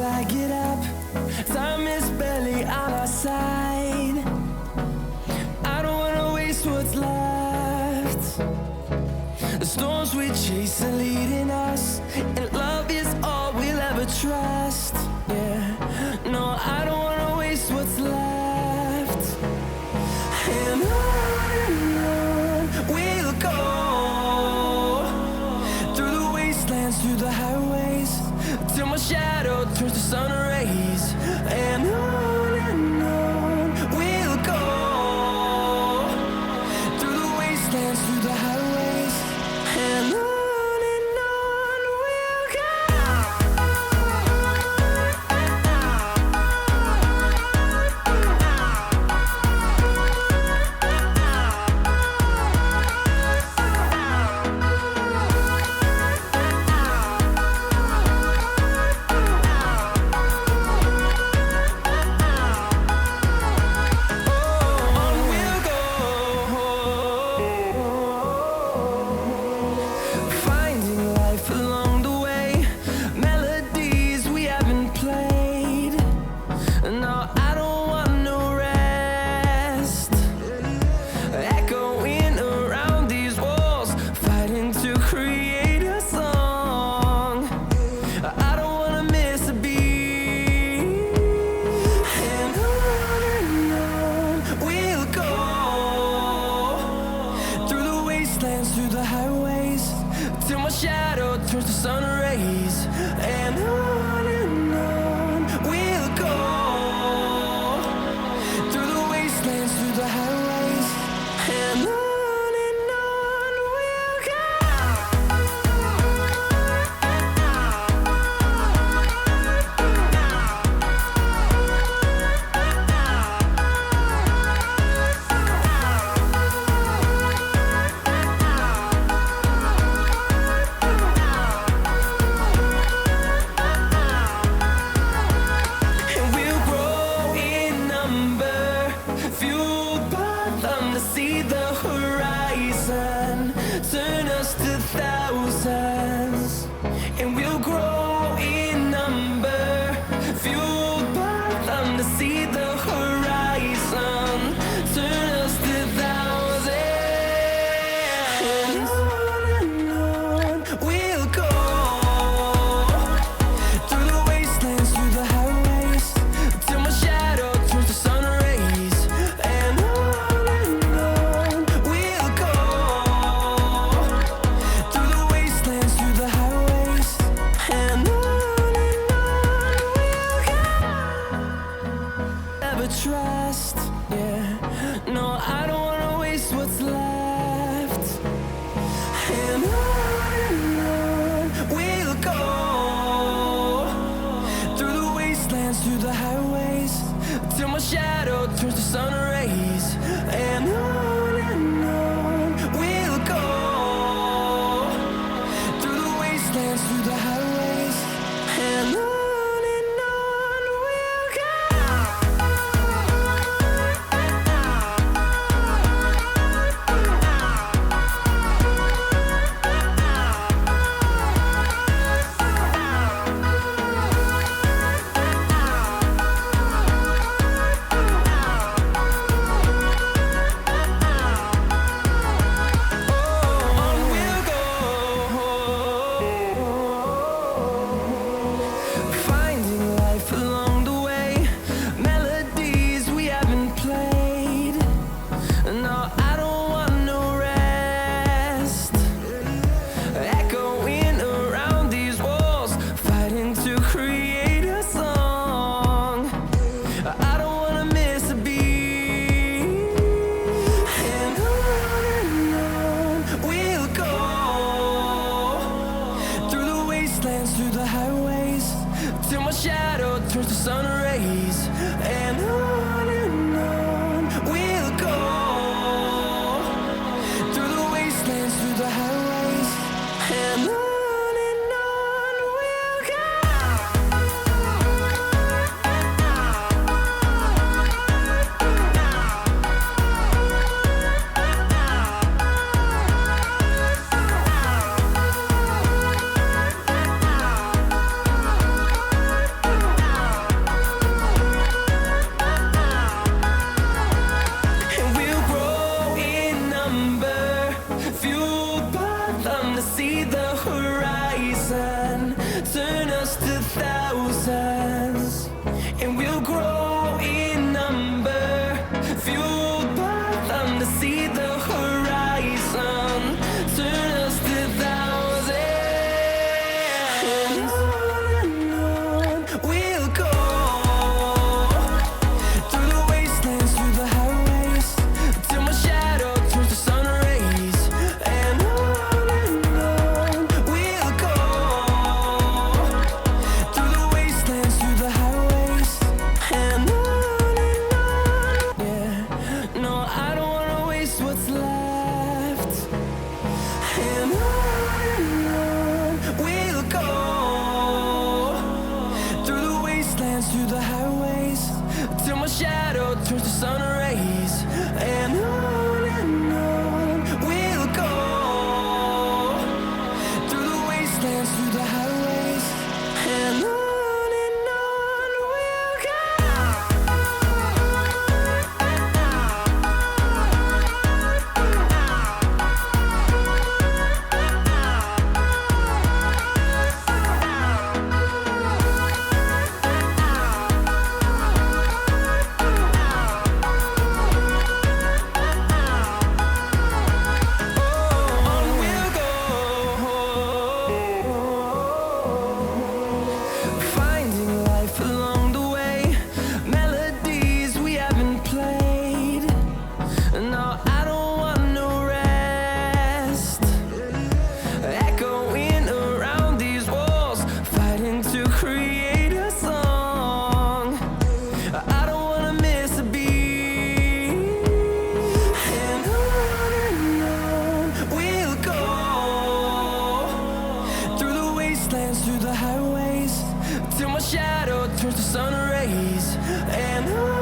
I get up. Time is barely on our side. I don't wanna waste what's left. The storms we chase are leading us, and love is all we'll ever trust. Yeah, no, I don't wanna waste what's left. And on we'll go, through the wastelands, through the highways, till my shadow turns to sun rays. And on we'll go, through the wastelands, through the highways, and on we'll go. Through the highways, till my shadow turns to sun rays. And on we'll go, through the wastelands, through the highways, and on we'll go. Turn us to thousands, and we'll grow in number, fueled by them to see the horizon. Turn us to thousands, and on we'll go, through the wastelands, through the highways, till my shadow turns to sun rays. And on we'll go, through the wastelands, through the highways, and on we'll go. Never trust, yeah, no, I don't wanna waste what's left. And on we'll go, through the wastelands, through the highways, till my shadow turns to sun rays. And on we'll go, through the wastelands, through the highways, and on we'll go. turns to sun rays, and on we'll go through the wastelands, through the highways, and on we'll go. Through the highways, till my shadow turns to sun rays, and